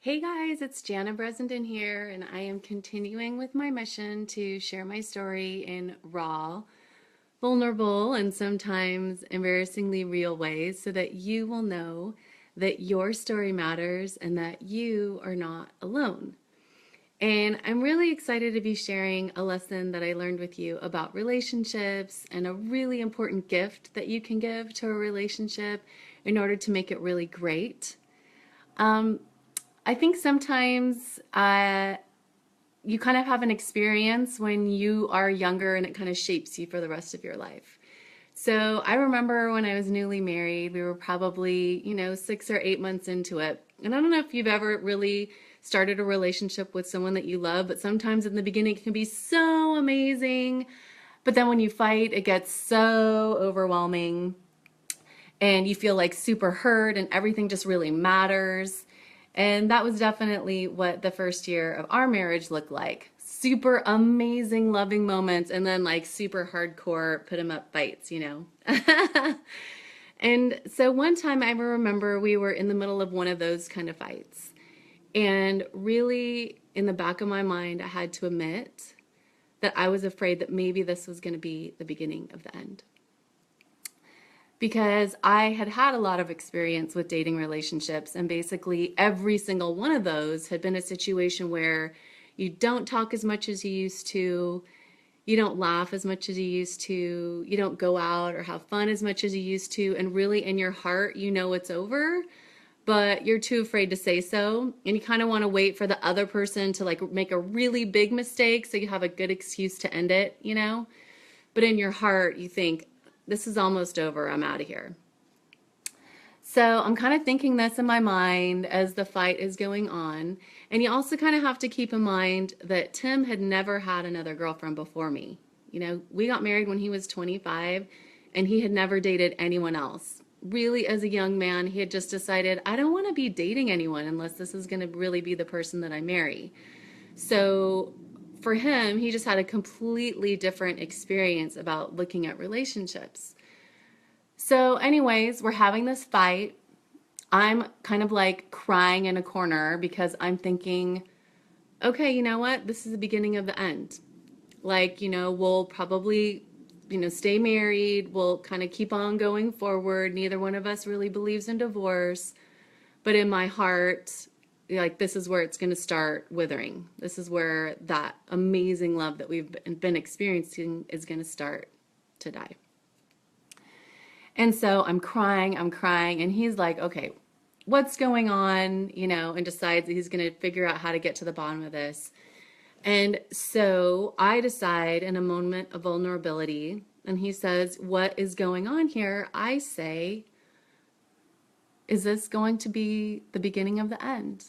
Hey guys, it's Jana Bresenden here, and I am continuing with my mission to share my story in raw, vulnerable, and sometimes embarrassingly real ways so that you will know that your story matters and that you are not alone. And I'm really excited to be sharing a lesson that I learned with you about relationships and a really important gift that you can give to a relationship in order to make it really great. Um, I think sometimes you kind of have an experience when you are younger and it kind of shapes you for the rest of your life. So I remember when I was newly married, we were probably, 6 or 8 months into it. And I don't know if you've ever really started a relationship with someone that you love, but sometimes in the beginning it can be so amazing. But then when you fight, it gets so overwhelming and you feel like super heard and everything just really matters. And that was definitely what the first year of our marriage looked like. Super amazing, loving moments, and then like super hardcore put 'em up fights. And so one time I remember we were in the middle of one of those kind of fights. And really, in the back of my mind, I had to admit that I was afraid that maybe this was going to be the beginning of the end, because I had had a lot of experience with dating relationships, and basically every single one of those had been a situation where you don't talk as much as you used to, you don't laugh as much as you used to, you don't go out or have fun as much as you used to, and really in your heart you know it's over, but you're too afraid to say so, and you kind of want to wait for the other person to like make a really big mistake so you have a good excuse to end it. But in your heart you think, this is almost over, I'm out of here. So I'm kind of thinking this in my mind as the fight is going on. And you also kind of have to keep in mind that Tim had never had another girlfriend before me. We got married when he was 25 and he had never dated anyone else. Really, as a young man, he had just decided, I don't want to be dating anyone unless this is going to really be the person that I marry. So for him, he just had a completely different experience about looking at relationships. So, anyways, we're having this fight. I'm kind of like crying in a corner because I'm thinking, okay, you know what? This is the beginning of the end. Like, we'll probably, stay married. We'll kind of keep on going forward. Neither one of us really believes in divorce. But in my heart, like, this is where it's going to start withering. This is where that amazing love that we've been experiencing is going to start to die. And so I'm crying, and he's like, okay, what's going on? And decides that he's going to figure out how to get to the bottom of this. And so I decide in a moment of vulnerability, and he says, what is going on here? I say, is this going to be the beginning of the end?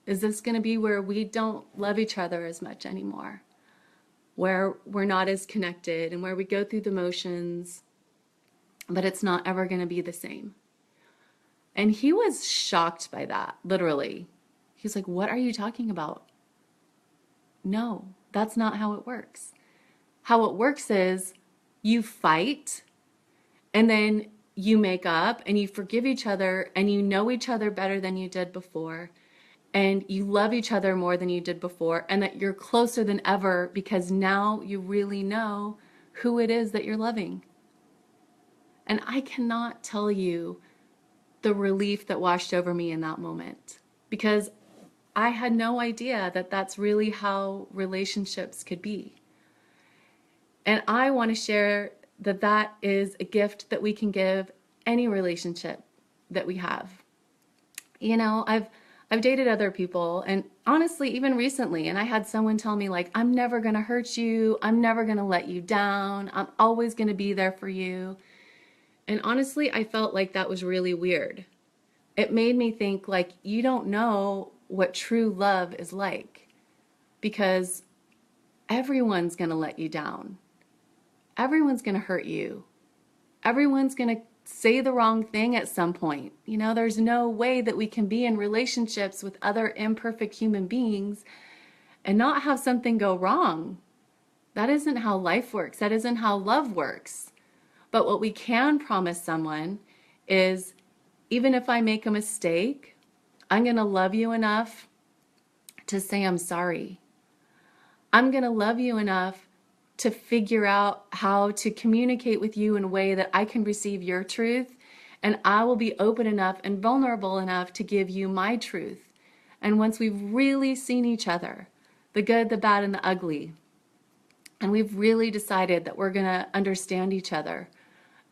Is this going to be where we don't love each other as much anymore? Where we're not as connected and where we go through the motions, but it's not ever going to be the same? And he was shocked by that, literally. He's like, what are you talking about? No, that's not how it works. How it works is you fight and then you make up and you forgive each other and you know each other better than you did before and you love each other more than you did before, and that you're closer than ever because now you really know who it is that you're loving. And I cannot tell you the relief that washed over me in that moment, because I had no idea that that's really how relationships could be. And I want to share that that is a gift that we can give any relationship that we have. I've dated other people, and honestly, even recently, and I had someone tell me, like, I'm never going to hurt you. I'm never going to let you down. I'm always going to be there for you. And honestly, I felt like that was really weird. It made me think, like, you don't know what true love is like, because everyone's going to let you down. Everyone's going to hurt you. Everyone's going to say the wrong thing at some point. There's no way that we can be in relationships with other imperfect human beings and not have something go wrong. That isn't how life works. That isn't how love works. But what we can promise someone is, even if I make a mistake, I'm going to love you enough to say I'm sorry. I'm going to love you enough to figure out how to communicate with you in a way that I can receive your truth, and I will be open enough and vulnerable enough to give you my truth. And once we've really seen each other, the good, the bad, and the ugly, and we've really decided that we're going to understand each other,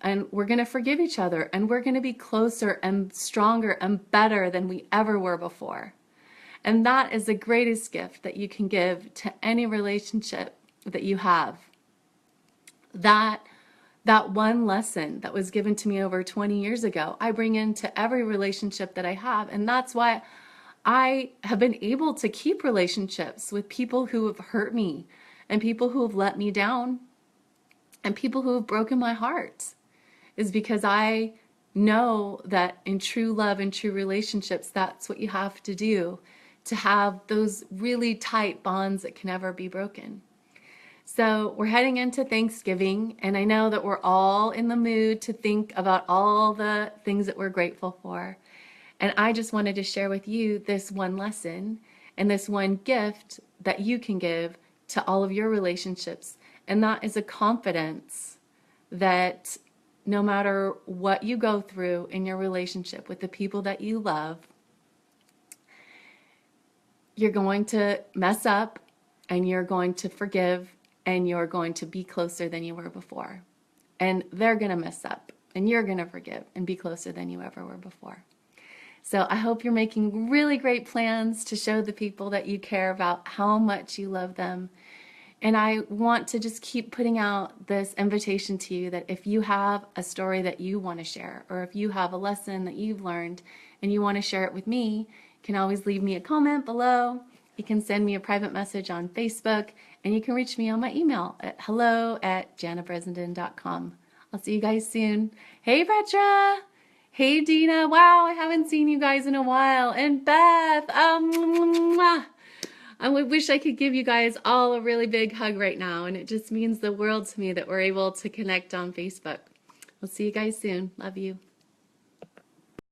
and we're going to forgive each other, and we're going to be closer and stronger and better than we ever were before. And that is the greatest gift that you can give to any relationship that you have. That one lesson that was given to me over 20 years ago, I bring into every relationship that I have. And that's why I have been able to keep relationships with people who have hurt me and people who have let me down and people who have broken my heart, is because I know that in true love and true relationships, that's what you have to do to have those really tight bonds that can never be broken. So we're heading into Thanksgiving, and I know that we're all in the mood to think about all the things that we're grateful for. And I just wanted to share with you this one lesson and this one gift that you can give to all of your relationships. And that is a confidence that no matter what you go through in your relationship with the people that you love, you're going to mess up and you're going to forgive and you're going to be closer than you were before. And they're going to mess up and you're going to forgive and be closer than you ever were before. So I hope you're making really great plans to show the people that you care about how much you love them. And I want to just keep putting out this invitation to you that if you have a story that you want to share, or if you have a lesson that you've learned and you want to share it with me, you can always leave me a comment below. You can send me a private message on Facebook, and you can reach me on my email at hello@jannabressenden.com. I'll see you guys soon. Hey, Petra! Hey, Dina! Wow, I haven't seen you guys in a while. And Beth! I wish I could give you guys all a really big hug right now, and it just means the world to me that we're able to connect on Facebook. We'll see you guys soon. Love you.